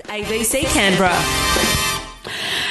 ABC Canberra.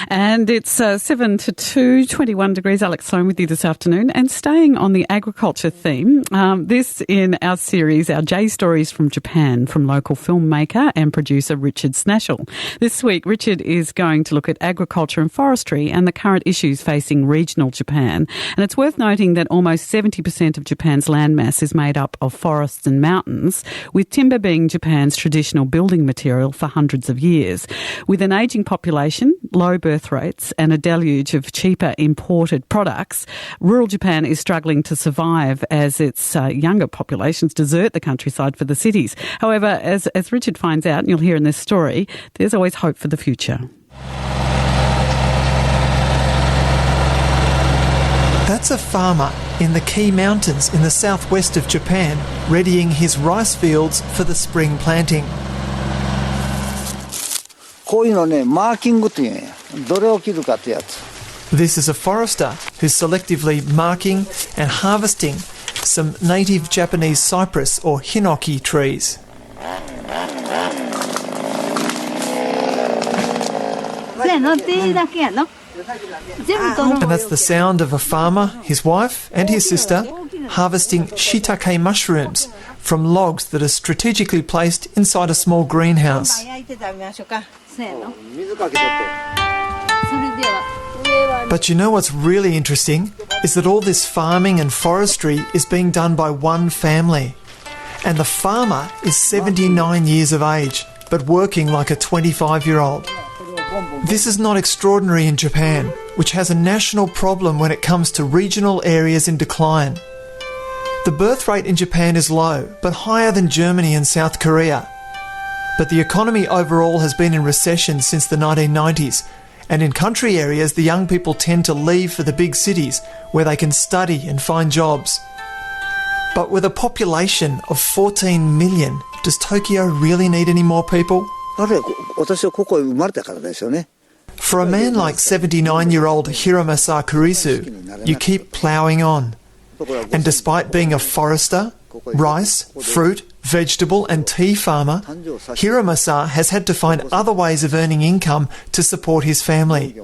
And it's 7 to 2, 21 degrees. Alex Sloan with you this afternoon. And staying on the agriculture theme, this in our series, our J Stories from Japan, from local filmmaker and producer Richard Snashall. This week, Richard is going to look at agriculture and forestry and the current issues facing regional Japan. And it's worth noting that almost 70% of Japan's landmass is made up of forests and mountains, with timber being Japan's traditional building material for hundreds of years. With an ageing population, low birth rates and a deluge of cheaper imported products, rural Japan is struggling to survive as its younger populations desert the countryside for the cities. However, as Richard finds out, and you'll hear in this story, there's always hope for the future. That's a farmer in the Kii Mountains in the southwest of Japan, readying his rice fields for the spring planting. This is a forester who's selectively marking and harvesting some native Japanese cypress or hinoki trees. And that's the sound of a farmer, his wife and his sister harvesting shiitake mushrooms from logs that are strategically placed inside a small greenhouse. But you know what's really interesting is that all this farming and forestry is being done by one family. And the farmer is 79 years of age, but working like a 25-year-old. This is not extraordinary in Japan, which has a national problem when it comes to regional areas in decline. The birth rate in Japan is low, but higher than Germany and South Korea. But the economy overall has been in recession since the 1990s, and in country areas the young people tend to leave for the big cities where they can study and find jobs. But with a population of 14 million, does Tokyo really need any more people? For a man like 79-year-old Hiromasa Kurisu, you keep ploughing on. And despite being a forester, rice, fruit, vegetable and tea farmer, Hiromasa has had to find other ways of earning income to support his family.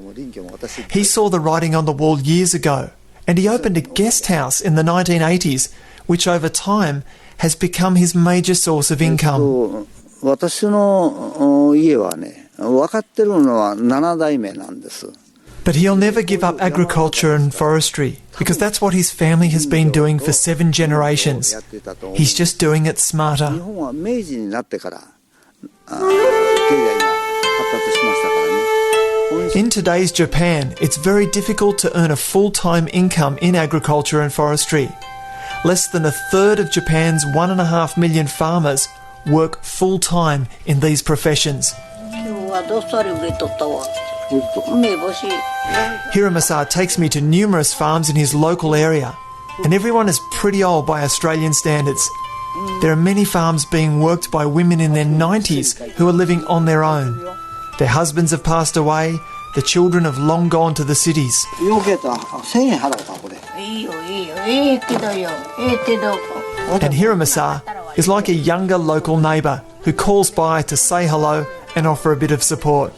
He saw the writing on the wall years ago, and he opened a guest house in the 1980s, which over time has become his major source of income. But he'll never give up agriculture and forestry, because that's what his family has been doing for 7 generations. He's just doing it smarter. In today's Japan, it's very difficult to earn a full-time income in agriculture and forestry. Less than a third of Japan's 1.5 million farmers work full-time in these professions. Hiromasa takes me to numerous farms in his local area, and everyone is pretty old by Australian standards. There are many farms being worked by women in their 90s who are living on their own. Their husbands have passed away, the children have long gone to the cities. And Hiromasa is like a younger local neighbour who calls by to say hello and offer a bit of support.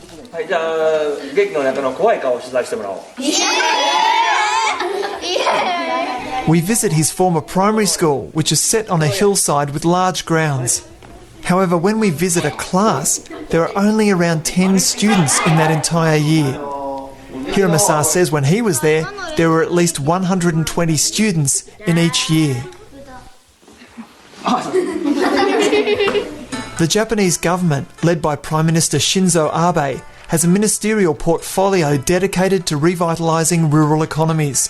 We visit his former primary school, which is set on a hillside with large grounds. However, when we visit a class, there are only around 10 students in that entire year. Hiromasa says when he was there were at least 120 students in each year. The Japanese government, led by Prime Minister Shinzo Abe, has a ministerial portfolio dedicated to revitalising rural economies.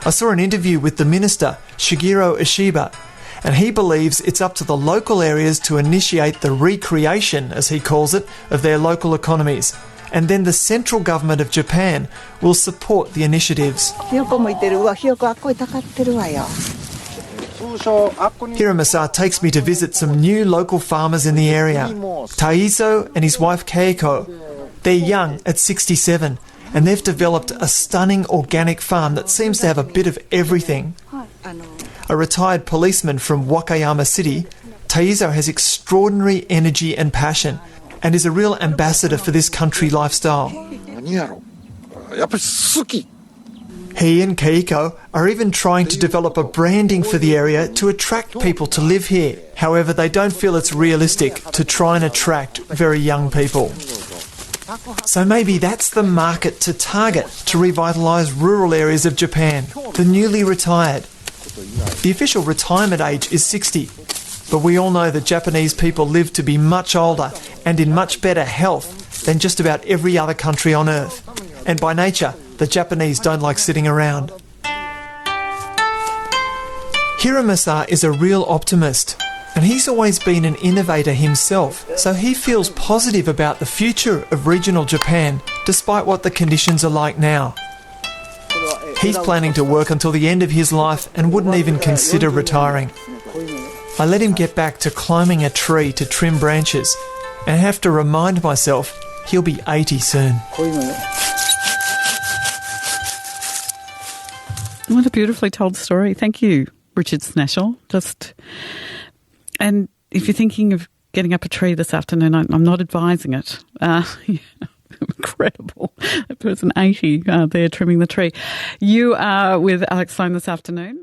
I saw an interview with the minister, Shigeru Ishiba, and he believes it's up to the local areas to initiate the recreation, as he calls it, of their local economies. And then the central government of Japan will support the initiatives. Hiromasa takes me to visit some new local farmers in the area. Taizo and his wife Keiko. They're young at 67, and they've developed a stunning organic farm that seems to have a bit of everything. A retired policeman from Wakayama City, Taizo has extraordinary energy and passion, and is a real ambassador for this country lifestyle. 何やろやっぱり好き He and Keiko are even trying to develop a branding for the area to attract people to live here. However, they don't feel it's realistic to try and attract very young people. So maybe that's the market to target to revitalise rural areas of Japan, the newly retired. The official retirement age is 60, but we all know that Japanese people live to be much older and in much better health than just about every other country on earth. And by nature, the Japanese don't like sitting around. Hiramasa is a real optimist, and he's always been an innovator himself, so he feels positive about the future of regional Japan, despite what the conditions are like now. He's planning to work until the end of his life and wouldn't even consider retiring. I let him get back to climbing a tree to trim branches, and have to remind myself he'll be 80 soon. What a beautifully told story. Thank you, Richard Snashall. And if you're thinking of getting up a tree this afternoon, I'm not advising it. Incredible. That person 80 there trimming the tree. You are with Alex Sloane this afternoon.